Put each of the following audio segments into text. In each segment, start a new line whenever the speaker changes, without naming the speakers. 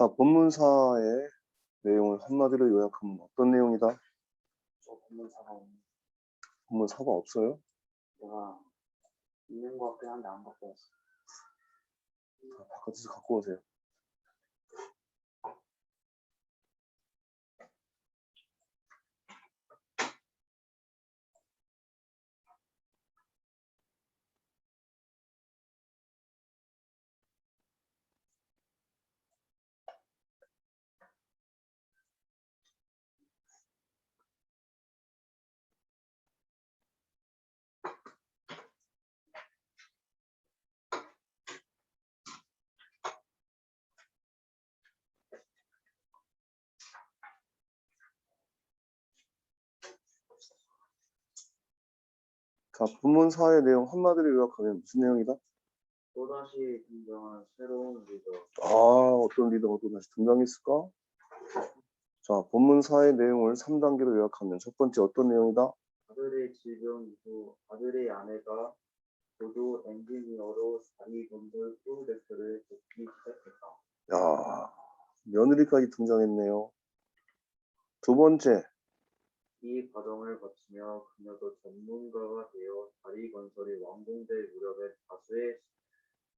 자, 본문사의 내용을 한마디로 요약하면 어떤 내용이다? 본문사가 없어요?
내가 있는 것 같긴 한데 안 갖고 왔어.
자, 바깥에서 갖고 오세요. 자, 본문사의 내용 한마디로 요약하면 무슨 내용이다?
또다시 등장한 새로운 리더.
어떤 리더가 또 다시 등장했을까? 자, 본문사의 내용을 3단계로 요약하면 첫 번째 어떤 내용이다?
아들의 질병 이후 아들의 아내가 조조 엔지니어로 자리 건설 프로젝트를 돕기 시작했다.
야, 며느리까지 등장했네요. 두 번째,
이 과정을 거치며 그녀도 전문가가 되어 자리 건설이 완공될 무렵에 다수의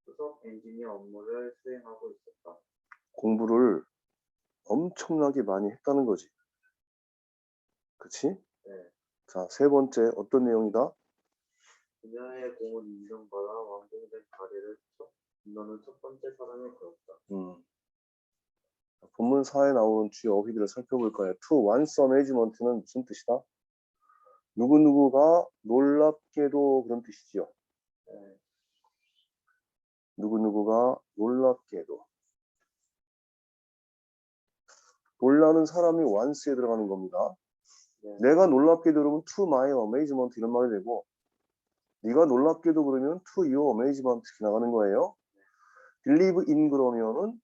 수석 엔지니어 업무를 수행하고 있었다.
공부를 엄청나게 많이 했다는 거지. 그치?
네.
자, 세 번째 어떤 내용이다?
그녀의 공을 인정받아 완공된 자리를 건너는 첫 번째 사람이 되었다.
본문사에 나오는 주요 어휘들을 살펴볼까요? To one's amazement는 무슨 뜻이다? 누구누구가 놀랍게도 그런 뜻이지요.
네.
누구누구가 놀랍게도. 놀라는 사람이 once에 들어가는 겁니다.
네.
내가 놀랍게도 그러면 to my amazement 이런 말이 되고, 네가 놀랍게도 그러면 to your amazement 이렇게 나가는 거예요. believe in 그러면은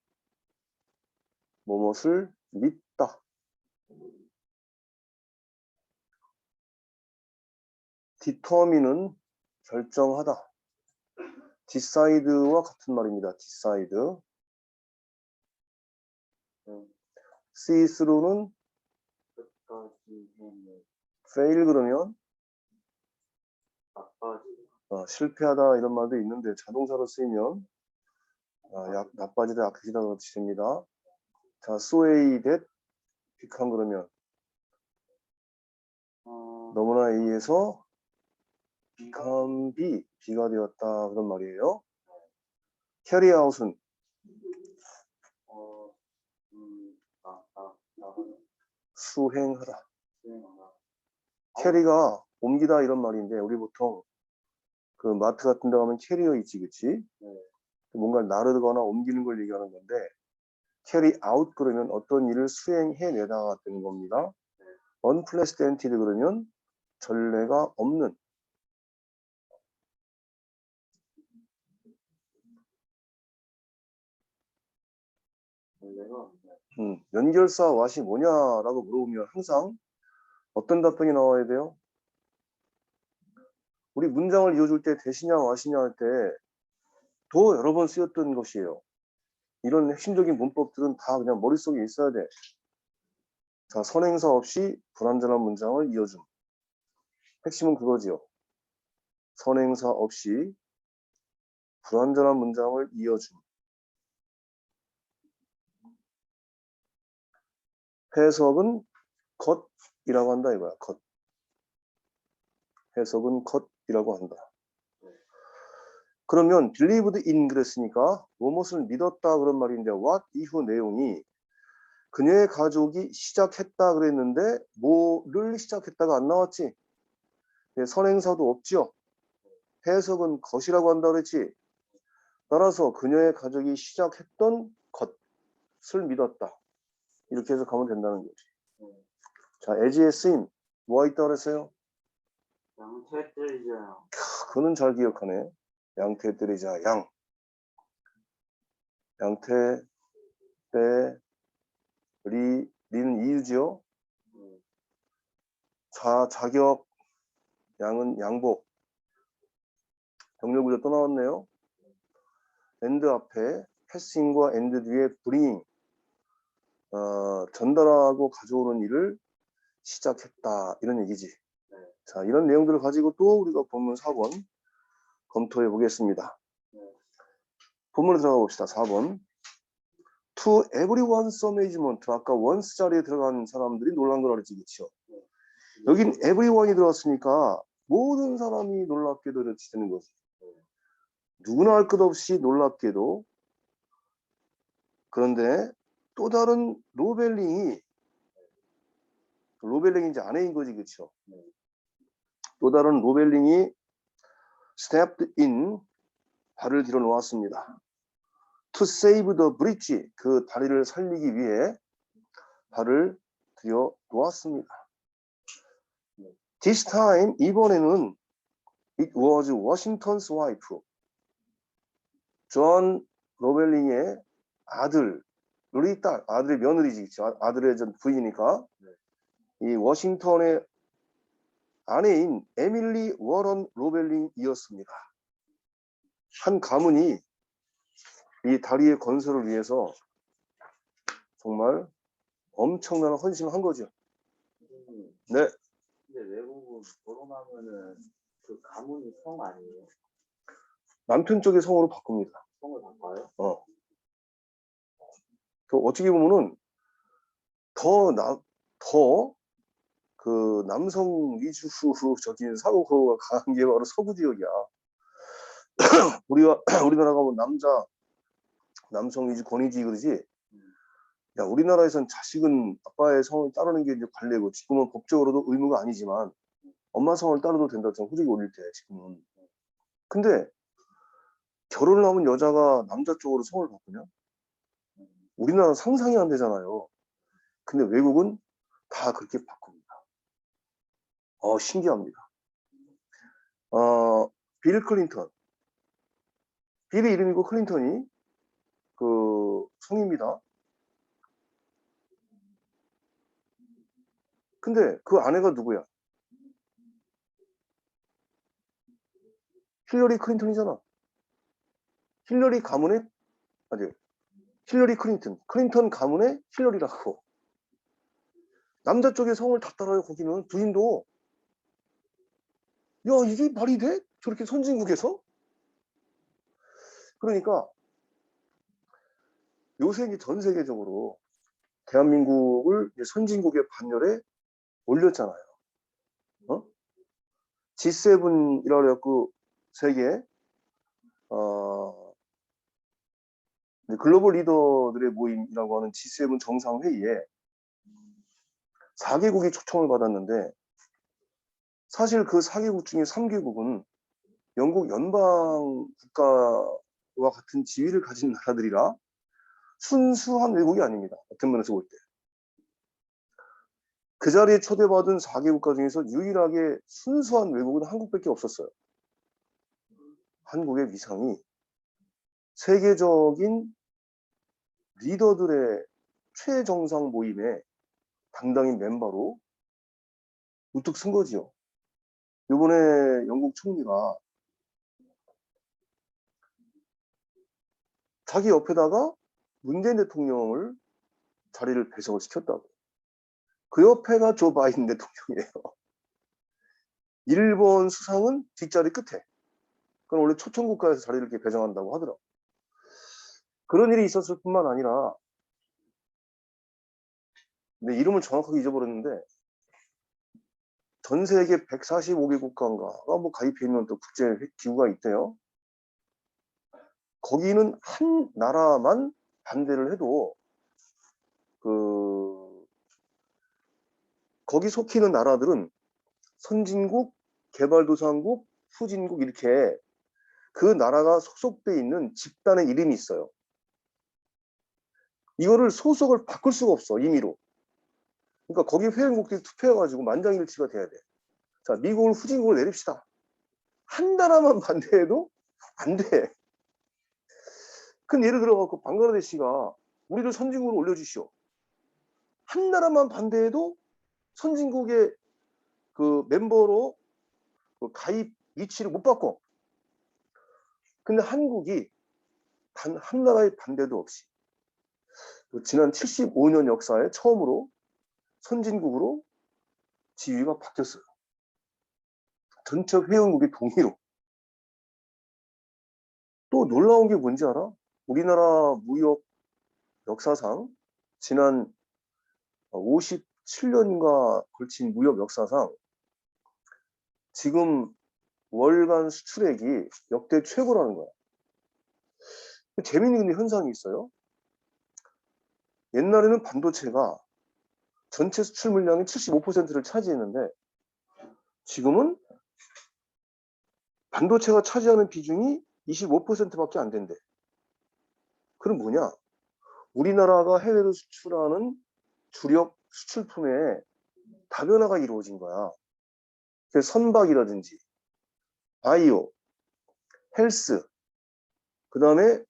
무엇을 믿다. determine은 결정하다. decide와 같은 말입니다. decide. see through는
끝까지 해내.
fail 그러면
나빠지다.
실패하다 이런 말도 있는데 자동사로 쓰이면 나빠지다, 약해지다 그런 뜻입니다. 자, sway that become 그러면 너무나 A에서 become B, B가 되었다 그런 말이에요. carry out은 수행하다. 캐리가 옮기다 이런 말인데 우리 보통 그 마트 같은 데 가면 캐리어 있지, 그치?
네.
뭔가를 나르거나 옮기는 걸 얘기하는 건데 carry out 그러면 어떤 일을 수행해내다가 되는 겁니다.
네.
unprecedented 그러면 전례가 없는. 연결사 what이 뭐냐라고 물어보면 항상 어떤 답변이 나와야 돼요? 우리 문장을 이어줄 때 대시냐 what이냐 할 때 더 여러 번 쓰였던 것이에요. 이런 핵심적인 문법들은 다 그냥 머릿속에 있어야 돼. 자, 선행사 없이 불완전한 문장을 이어줌. 핵심은 그거지요. 선행사 없이 불완전한 문장을 이어줌. 해석은 컷이라고 한다 이거야. 컷. 해석은 컷이라고 한다. 그러면 believed in 그랬으니까 무엇을 믿었다 그런 말인데 what 이후 내용이 그녀의 가족이 시작했다 그랬는데 뭐를 시작했다가 안 나왔지. 선행사도 없지요. 해석은 것이라고 한다 그랬지. 따라서 그녀의 가족이 시작했던 것을 믿었다. 이렇게 해서 가면 된다는 거지. 자, as에 쓰임 뭐가 있다 그랬어요?
양태 때리자.
그는 잘 기억하네. 양태 때리자 양. 양태 리는 이유지요. 자격 양은 양복. 병렬 구조 또 나왔네요. and 앞에 passing과 and 뒤에 bringing. 전달하고 가져오는 일을 시작했다. 이런 얘기지.
네.
자, 이런 내용들을 가지고 또 우리가 본문 4번 검토해 보겠습니다.
네.
본문에 들어가 봅시다. 4번. To everyone's amazement. 아까 once 자리에 들어간 사람들이 놀란 걸 알지, 그렇죠? 여긴 everyone이 들어갔으니까 모든 사람이 놀랍게도 이렇게 되는 거지. 누구나 할 것 없이 놀랍게도. 그런데 또 다른 로벨링이 이제 아내인 거지, 그렇죠? 또 다른 로벨링이 stepped in, 발을 들여 놓았습니다. To save the bridge, 그 다리를 살리기 위해 발을 들여 놓았습니다. This time, 이번에는 it was Washington's wife. 존 로벨링의 아들, 우리 딸, 아들의 며느리지, 그쵸? 아들의 전 부인이니까. 이 워싱턴의 아내인 에밀리 워런 로벨링이었습니다. 한 가문이 이 다리의 건설을 위해서 정말 엄청난 헌신을 한 거죠. 네.
근데 외국은 결혼하면은 그 가문이 성 아니에요?
남편 쪽의 성으로 바꿉니다.
성을 바꿔요?
어떻게 보면은 더 그 남성 위주적인 사고가 강한 게 바로 서구 지역이야. 우리나라가 뭐 남성 위주 권위주의 그러지. 야, 우리나라에선 자식은 아빠의 성을 따르는 게 이제 관례고, 지금은 법적으로도 의무가 아니지만 엄마 성을 따르도 된다고 후대기 올릴 때 지금은. 근데 결혼을 하면 여자가 남자 쪽으로 성을 바꾸냐? 우리나라는 상상이 안 되잖아요. 근데 외국은 다 그렇게 바꿉니다. 신기합니다. 빌 클린턴. 빌의 이름이고 클린턴이 그 성입니다. 근데 그 아내가 누구야? 힐러리 클린턴이잖아. 힐러리 가문의, 힐러리 클린턴 가문의 힐러리라고. 남자 쪽의 성을 다 따라요, 거기는. 부인도. 야, 이게 말이 돼? 저렇게 선진국에서? 그러니까 요새 이제 전 세계적으로 대한민국을 선진국의 반열에 올렸잖아요. G7이라고 해갖고 세계 글로벌 리더들의 모임이라고 하는 G7 정상회의에 4개국이 초청을 받았는데, 사실 그 4개국 중에 3개국은 영국 연방 국가와 같은 지위를 가진 나라들이라 순수한 외국이 아닙니다. 어떤 면에서 볼 때. 그 자리에 초대받은 4개국가 중에서 유일하게 순수한 외국은 한국밖에 없었어요. 한국의 위상이 세계적인 리더들의 최정상 모임에 당당히 멤버로 우뚝 쓴 거지요. 이번에 영국 총리가 자기 옆에다가 문재인 대통령을 자리를 배석을 시켰다고. 그 옆에가 조 바이든 대통령이에요. 일본 수상은 뒷자리 끝에. 그건 원래 초청국가에서 자리를 이렇게 배정한다고 하더라고. 그런 일이 있었을 뿐만 아니라, 근데 이름을 정확하게 잊어버렸는데, 전 세계 145개 국가인가가 뭐 가입해 있는 또 국제 기구가 있대요. 거기는 한 나라만 반대를 해도 거기 속히는 나라들은 선진국, 개발도상국, 후진국 이렇게 그 나라가 소속돼 있는 집단의 이름이 있어요. 이거를 소속을 바꿀 수가 없어, 임의로. 그러니까 거기 회원국들이 투표해가지고 만장일치가 돼야 돼. 자, 미국을 후진국을 내립시다. 한 나라만 반대해도 안 돼. 큰 예를 들어갖고 방글라데시가 우리를 선진국으로 올려주시오. 한 나라만 반대해도 선진국의 그 멤버로 그 가입 위치를 못 바꿔. 근데 한국이 단 한 나라의 반대도 없이 또 지난 75년 역사에 처음으로 선진국으로 지위가 바뀌었어요. 전체 회원국의 동의로. 또 놀라운 게 뭔지 알아? 우리나라 무역 역사상 지난 57년과 걸친 무역 역사상 지금 월간 수출액이 역대 최고라는 거야. 재미있는 현상이 있어요. 옛날에는 반도체가 전체 수출 물량의 75%를 차지했는데 지금은 반도체가 차지하는 비중이 25%밖에 안 된대. 그럼 뭐냐? 우리나라가 해외로 수출하는 주력 수출품의 다변화가 이루어진 거야. 그래서 선박이라든지 바이오, 헬스, 그 다음에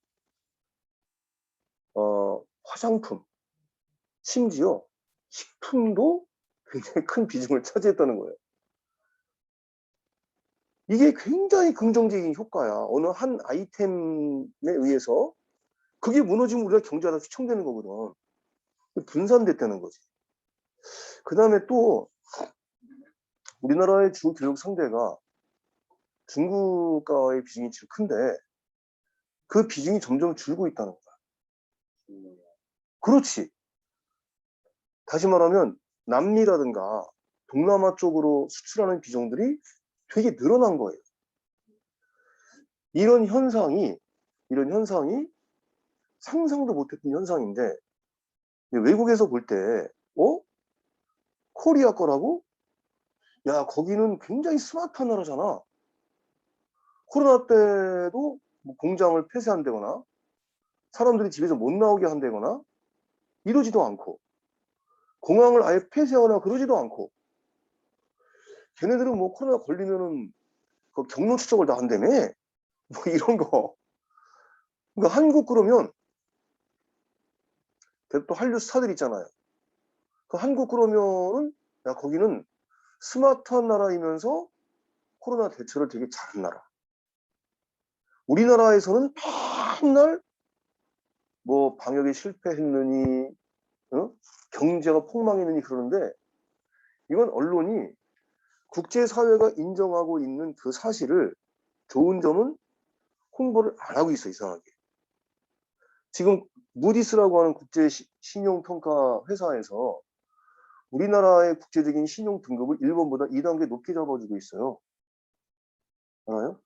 화장품, 심지어 식품도 굉장히 큰 비중을 차지했다는 거예요. 이게 굉장히 긍정적인 효과야. 어느 한 아이템에 의해서 그게 무너지면 우리가 경제가 다 휘청되는 거거든. 분산됐다는 거지. 그 다음에 또 우리나라의 주 교육 상대가 중국과의 비중이 제일 큰데 그 비중이 점점 줄고 있다는 거야. 그렇지. 다시 말하면 남미라든가 동남아 쪽으로 수출하는 비중들이 되게 늘어난 거예요. 이런 현상이 상상도 못했던 현상인데 외국에서 볼 때 코리아 거라고? 야, 거기는 굉장히 스마트한 나라잖아. 코로나 때도 뭐 공장을 폐쇄한다거나 사람들이 집에서 못 나오게 한다거나 이러지도 않고 공항을 아예 폐쇄하거나 그러지도 않고 걔네들은 뭐 코로나 걸리면은 그 경로 추적을 다 한다며 뭐 이런 거. 그러니까 한국 그러면 또 한류 스타들 있잖아요. 그 한국 그러면은 야, 거기는 스마트한 나라이면서 코로나 대처를 되게 잘한 나라. 우리나라에서는 맨날 뭐 방역에 실패했느니 경제가 폭망했느니 그러는데 이건 언론이 국제사회가 인정하고 있는 그 사실을 좋은 점은 홍보를 안 하고 있어, 이상하게. 지금 무디스라고 하는 국제 신용평가 회사에서 우리나라의 국제적인 신용 등급을 일본보다 2단계 높게 잡아주고 있어요. 알아요?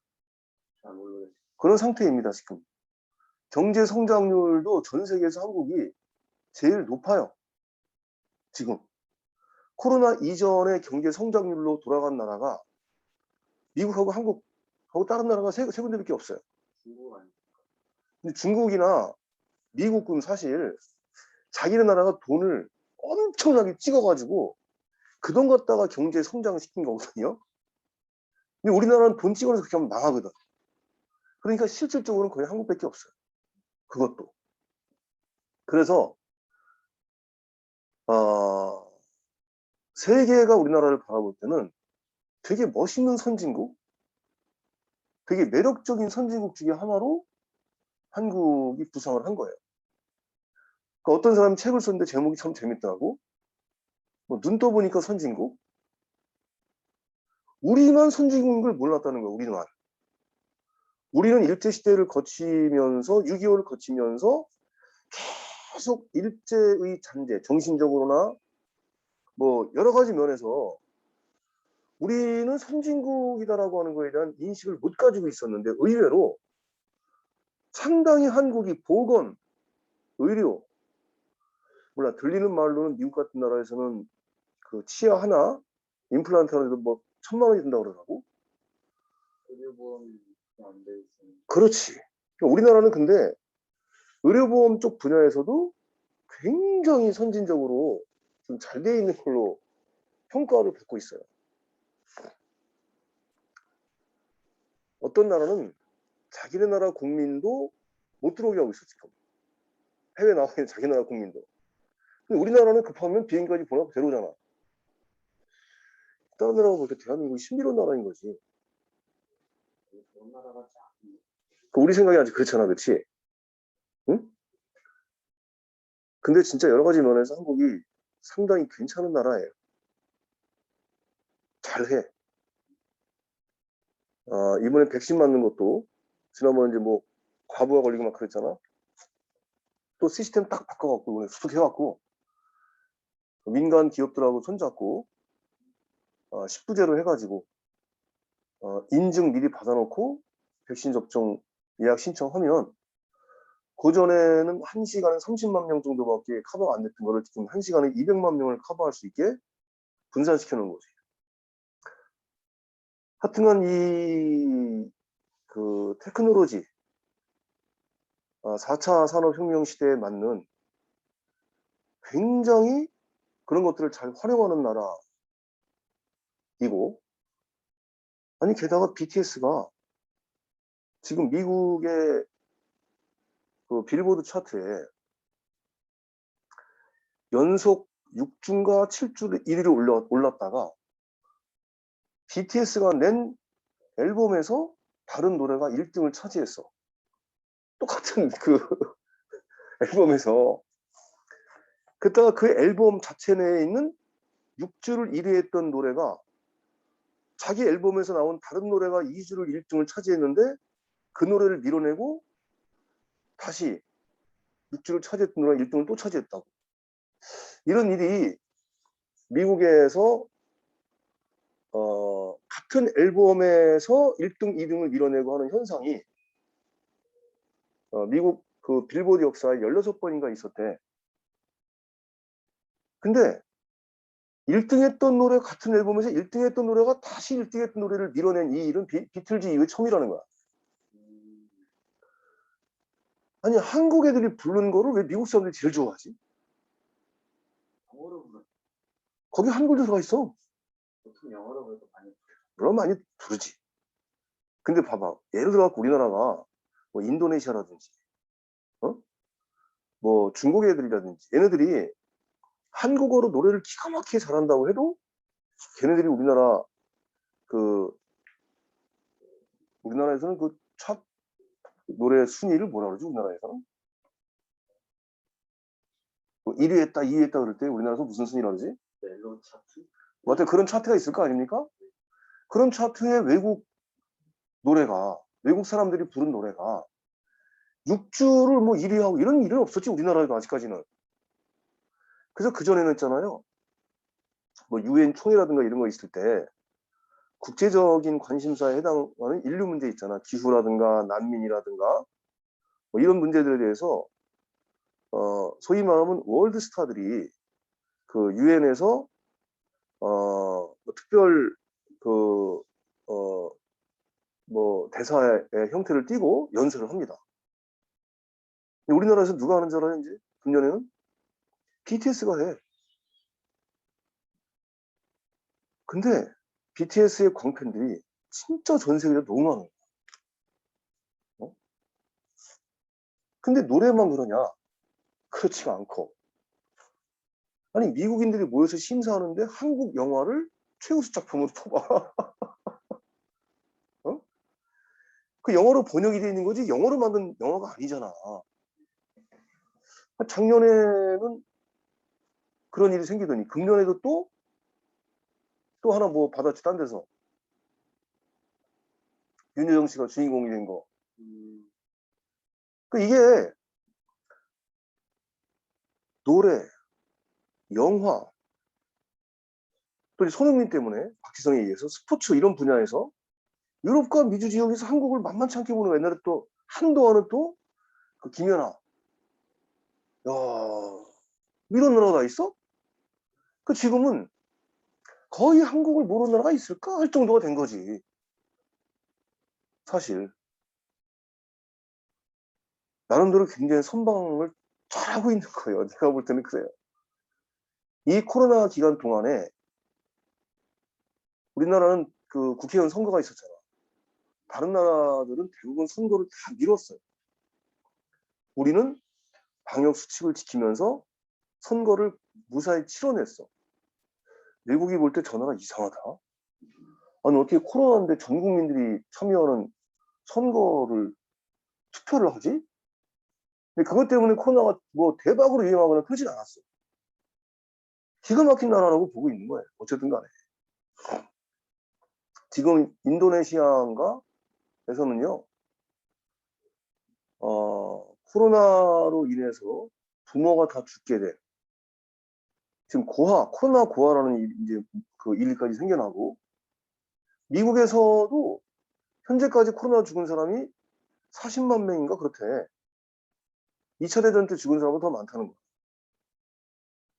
잘 모르겠어요.
그런 상태입니다, 지금. 경제 성장률도 전 세계에서 한국이 제일 높아요. 지금. 코로나 이전의 경제 성장률로 돌아간 나라가 미국하고 한국하고 다른 나라가 세 군데밖에 없어요.
중국 아니에요?
근데 중국이나 미국은 사실 자기네 나라가 돈을 엄청나게 찍어가지고 그 돈 갖다가 경제 성장시킨 거거든요. 근데 우리나라는 돈 찍어서 그렇게 하면 망하거든. 그러니까 실질적으로는 거의 한국밖에 없어요. 그것도. 그래서 세계가 우리나라를 바라볼 때는 되게 멋있는 선진국, 되게 매력적인 선진국 중에 하나로 한국이 부상을 한 거예요. 그러니까 어떤 사람이 책을 썼는데 제목이 참 재밌더라고. 뭐 눈 떠보니까 선진국. 우리만 선진국인 걸 몰랐다는 거야, 우리만. 우리는 일제시대를 거치면서 6.25를 거치면서 계속 일제의 잔재, 정신적으로나 뭐 여러 가지 면에서 우리는 선진국이다라고 하는 거에 대한 인식을 못 가지고 있었는데 의외로 상당히 한국이 보건, 의료, 몰라 들리는 말로는 미국 같은 나라에서는 그 치아 하나 임플란트 하나도 뭐 1,000만 원이 든다고 그러더라고.
의료보험이 안 돼 있으니까.
그렇지. 우리나라는 근데 의료보험 쪽 분야에서도 굉장히 선진적으로 좀 잘 돼 있는 걸로 평가를 받고 있어요. 어떤 나라는 자기네 나라 국민도 못 들어오게 하고 있어, 지금. 해외 나와 있는 자기 나라 국민도. 근데 우리나라는 급하면 비행기까지 보내고 데려오잖아. 다른 나라가 볼 때 대한민국이 신비로운 나라인 거지.
좋은 나라 같지 않은데.
우리 생각이 아직 그렇잖아, 그렇지? 응? 근데 진짜 여러 가지 면에서 한국이 상당히 괜찮은 나라예요. 잘해. 이번에 백신 맞는 것도 지난번에 이제 뭐 과부하 걸리고 막 그랬잖아. 또 시스템 딱 바꿔갖고 이번에 쑥 해갖고 민간 기업들하고 손잡고 10부제로 해가지고 인증 미리 받아놓고 백신 접종 예약 신청하면 그전에는 1시간에 30만 명 정도밖에 커버가 안 됐던 거를 지금 1시간에 200만 명을 커버할 수 있게 분산시켜 놓은 거지. 하여튼간 그 테크놀로지 4차 산업혁명 시대에 맞는 굉장히 그런 것들을 잘 활용하는 나라이고, 아니 게다가 BTS가 지금 미국의 그 빌보드 차트에 연속 6주인가 7주를 1위로 올랐다가 BTS가 낸 앨범에서 다른 노래가 1등을 차지했어. 똑같은 그 앨범에서. 그때가 그 앨범 자체 내에 있는 6주를 1위 했던 노래가 자기 앨범에서 나온 다른 노래가 2주를 1등을 차지했는데 그 노래를 밀어내고 다시 6주를 차지했던 노래가 1등을 또 차지했다고. 이런 일이 미국에서 같은 앨범에서 1등, 2등을 밀어내고 하는 현상이 미국 그 빌보드 역사에 16번인가 있었대. 근데 1등 했던 노래, 같은 앨범에서 1등 했던 노래가 다시 1등 했던 노래를 밀어낸 이 일은 비틀즈 이후에 처음이라는 거야. 아니, 한국 애들이 부르는 거를 왜 미국 사람들이 제일 좋아하지?
영어로 부르
거기 한글도 들어가 있어.
보통 영어로 부르고 많이
물론 많이 부르지. 근데 봐봐. 예를 들어 우리나라가 뭐 인도네시아라든지, 뭐 중국 애들이라든지, 얘네들이 한국어로 노래를 기가 막히게 잘한다고 해도 걔네들이 우리나라에서는 그 차 노래 순위를 뭐라 그러지? 우리나라에서는 뭐 1위 했다, 2위 했다 그럴 때 우리나라에서 무슨 순위라 그러지?
멜론 차트?
뭐 하여튼 그런 차트가 있을 거 아닙니까? 그런 차트에 외국 사람들이 부른 노래가 6주를 뭐 1위 하고 이런 일은 없었지, 우리나라에도 아직까지는. 그래서 그전에는 있잖아요. 뭐 유엔 총회라든가 이런 거 있을 때 국제적인 관심사에 해당하는 인류 문제 있잖아. 기후라든가 난민이라든가 뭐 이런 문제들에 대해서 소위 말하면 월드 스타들이 그 유엔에서 뭐 특별 그 뭐 대사의 형태를 띠고 연설을 합니다. 우리나라에서 누가 하는 줄 알아요? 이제 금년에는 BTS가 해. 근데 BTS의 광팬들이 진짜 전 세계에 너무 많아요. 근데 노래만 그러냐? 그렇지가 않고. 아니, 미국인들이 모여서 심사하는데 한국 영화를 최우수 작품으로 뽑아. 어? 그 영어로 번역이 되어 있는 거지 영어로 만든 영화가 아니잖아. 작년에는 그런 일이 생기더니 금년에도 또 하나 뭐 받았지, 딴 데서. 윤여정 씨가 주인공이 된 거. 이게 노래, 영화, 또 손흥민 때문에 박지성에 의해서 스포츠 이런 분야에서 유럽과 미주 지역에서 한국을 만만치 않게 보는 옛날에 또 한동안은 또 그 김연아. 야, 이런 나라가 있어? 그 지금은 거의 한국을 모르는 나라가 있을까 할 정도가 된 거지. 사실. 나름대로 굉장히 선방을 잘하고 있는 거예요. 내가 볼 때는 그래요. 이 코로나 기간 동안에 우리나라는 그 국회의원 선거가 있었잖아. 다른 나라들은 대부분 선거를 다 미뤘어요. 우리는 방역 수칙을 지키면서 선거를 무사히 치러냈어. 외국이 볼 때 전화가 이상하다. 아니, 어떻게 코로나인데 전 국민들이 참여하는 선거를 투표를 하지? 근데 그것 때문에 코로나가 뭐 대박으로 유행하거나 그러진 않았어. 기가 막힌 나라라고 보고 있는 거예요. 어쨌든 간에. 지금 인도네시아인가 에서는요, 코로나로 인해서 부모가 다 죽게 돼. 지금 코로나 고아라는 이제 그 일까지 생겨나고, 미국에서도 현재까지 코로나 죽은 사람이 40만 명인가 그렇대. 2차 대전 때 죽은 사람은 더 많다는 거야.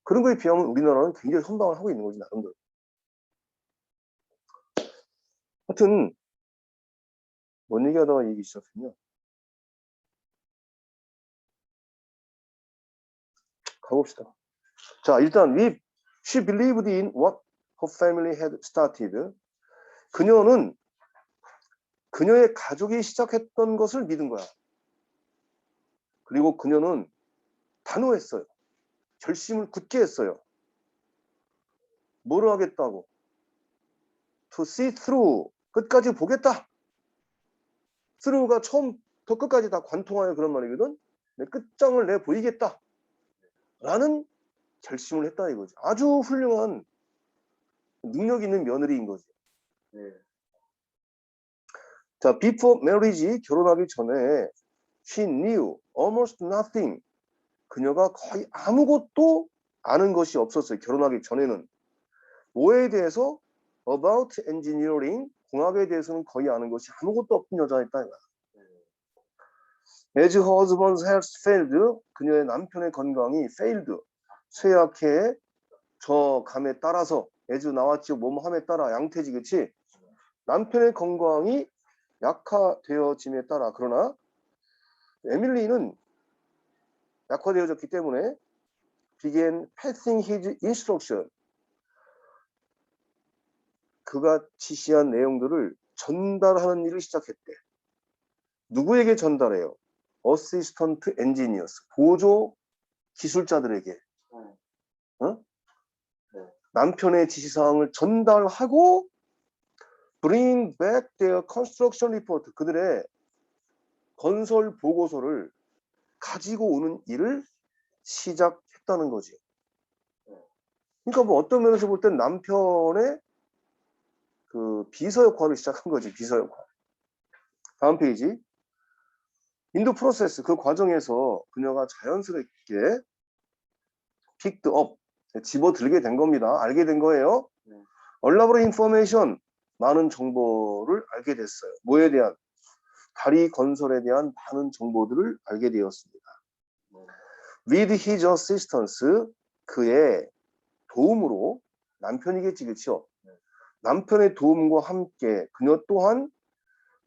그런 거에 비하면 우리나라는 굉장히 선방을 하고 있는 거지, 나름대로. 하여튼, 뭔 얘기하다가 얘기 시작했냐? 가봅시다. 자, 일단, she believed in what her family had started. 그녀는 그녀의 가족이 시작했던 것을 믿은 거야. 그리고 그녀는 단호했어요. 결심을 굳게 했어요. 뭐를 하겠다고? To see through. 끝까지 보겠다. through가 처음부터 끝까지 다 관통하여 그런 말이거든. 내 끝장을 내 보이겠다. 라는 결심을 했다 이거지. 아주 훌륭한 능력 있는 며느리인 거지.
네.
자, before marriage, 결혼하기 전에 she knew almost nothing. 그녀가 거의 아무것도 아는 것이 없었어요. 결혼하기 전에는. 뭐에 대해서? About engineering, 공학에 대해서는 거의 아는 것이 아무것도 없던 여자였다. As her husband's health failed, 그녀의 남편의 건강이 failed, 쇠약해, 저 감에 따라서, as 나왔죠. 몸함에 따라 양태지, 그치? 남편의 건강이 약화되어짐에 따라. 그러나 에밀리는 약화되어졌기 때문에 began passing his instruction. 그가 지시한 내용들을 전달하는 일을 시작했대. 누구에게 전달해요? 어시스턴트 엔지니어스, 보조 기술자들에게. 어?
네.
남편의 지시사항을 전달하고 bring back their construction report, 그들의 건설 보고서를 가지고 오는 일을 시작했다는 거지. 그러니까 뭐 어떤 면에서 볼 땐 남편의 그 비서 역할을 시작한 거지. 비서 역할. 다음 페이지. 인도 프로세스, 그 과정에서 그녀가 자연스럽게 picked up, 집어들게 된 겁니다. 알게 된 거예요. elaborate information, 많은 정보를 알게 됐어요. 뭐에 대한? 다리 건설에 대한 많은 정보들을 알게 되었습니다. With his assistance, 그의 도움으로, 남편이겠지, 그렇죠? 남편의 도움과 함께 그녀 또한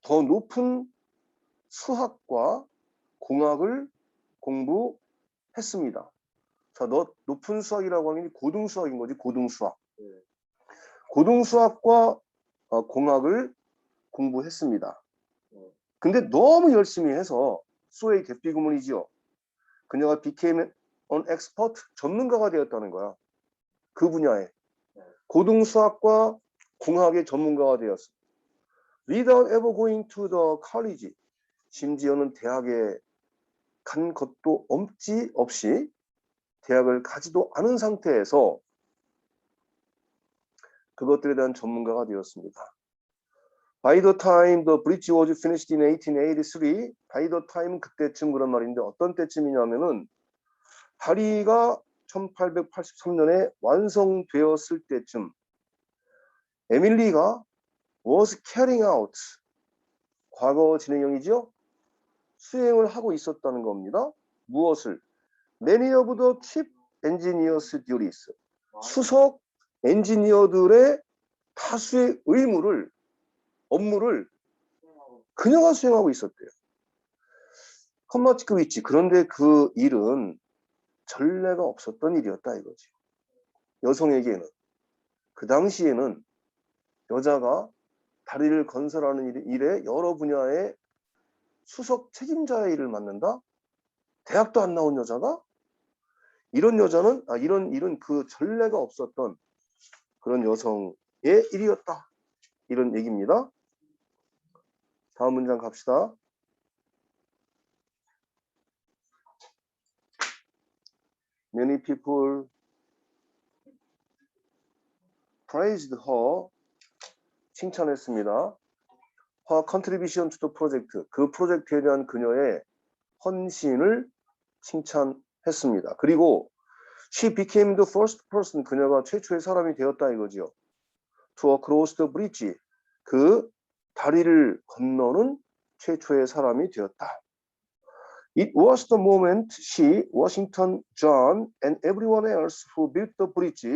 더 높은 수학과 공학을 공부했습니다. 자, 높은 수학이라고 하는 게 고등수학인 거지, 고등수학. 고등수학과 공학을 공부했습니다. 근데 너무 열심히 해서 소의 대피구문이지요. 그녀가 became an expert, 전문가가 되었다는 거야. 그 분야에. 고등수학과 공학의 전문가가 되었어. Without ever going to the college. 심지어는 대학에 간 것도 없이 대학을 가지도 않은 상태에서 그것들에 대한 전문가가 되었습니다. By the time the bridge was finished in 1883, by the time 그때쯤 그런 말인데 어떤 때쯤이냐면은 다리가 1883년에 완성되었을 때쯤 에밀리가 was carrying out, 과거 진행형이죠? 수행을 하고 있었다는 겁니다. 무엇을? Many of the chief engineers duties, 수석 엔지니어들의 다수의 업무를 그녀가 수행하고 있었대요. 컴마 찍고 있지. 그런데 그 일은 전례가 없었던 일이었다 이거지. 여성에게는. 그 당시에는 여자가 다리를 건설하는 일에 여러 분야의 수석 책임자의 일을 맡는다? 대학도 안 나온 여자가? 이런 여자는, 이런 일은 그 전례가 없었던 그런 여성의 일이었다. 이런 얘기입니다. 다음 문장 갑시다. Many people praised her. 칭찬했습니다. Her contribution to the project. 그 프로젝트에 대한 그녀의 헌신을 칭찬했습니다. 그리고 she became the first person. 그녀가 최초의 사람이 되었다 이거지요. To cross the bridge. 그 다리를 건너는 최초의 사람이 되었다. It was the moment she, Washington, John, and everyone else who built the bridge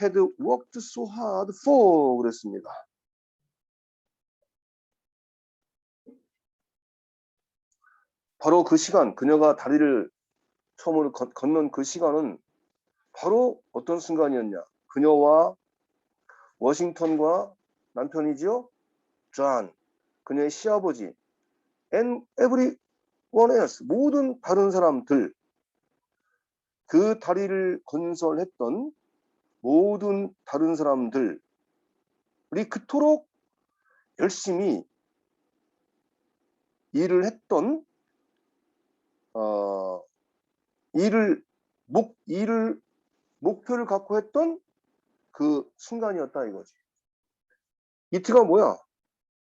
had worked so hard for 그랬습니다. 바로 그 시간, 그녀가 다리를 처음으로 건넌 그 시간은 바로 어떤 순간이었냐? 그녀와 워싱턴과 남편이지요? 존, 그녀의 시아버지, and everyone else, 모든 다른 사람들, 그 다리를 건설했던 모든 다른 사람들이 그토록 열심히 일을 했던 일을 목표를 갖고 했던 그 순간이었다 이거지. 이트가 뭐야?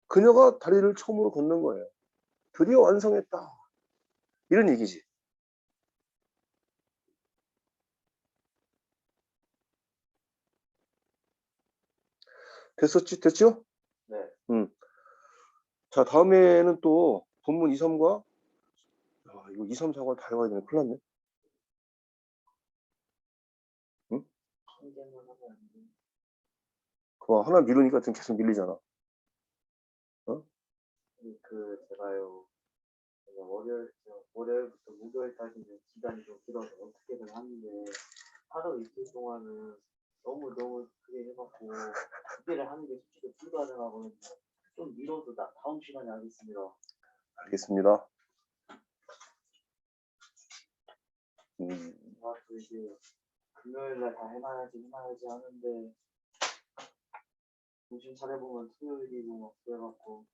그녀가 다리를 처음으로 걷는 거예요. 드디어 완성했다. 이런 얘기지. 됐죠?
네.
자, 다음에는 또 본문 2, 3과 이거 2, 3, 4가 다 해가야 되네. 큰일 났네. 응? 그거 하나 미루니까 좀 계속 밀리잖아.
제가요. 월요일부터 목요일까지는 기간이 좀 길어서 어떻게든 하는데 하루 이틀 동안은 너무 크게 해갖고 그때를 하는 게 솔직히 불가능하거든요. 좀 미뤄도 다음 시간에 하겠습니다.
알겠습니다.
또 이제 금요일날 다 해놔야지 하는데 정신 차려보면 토요일이고 막 그래갖고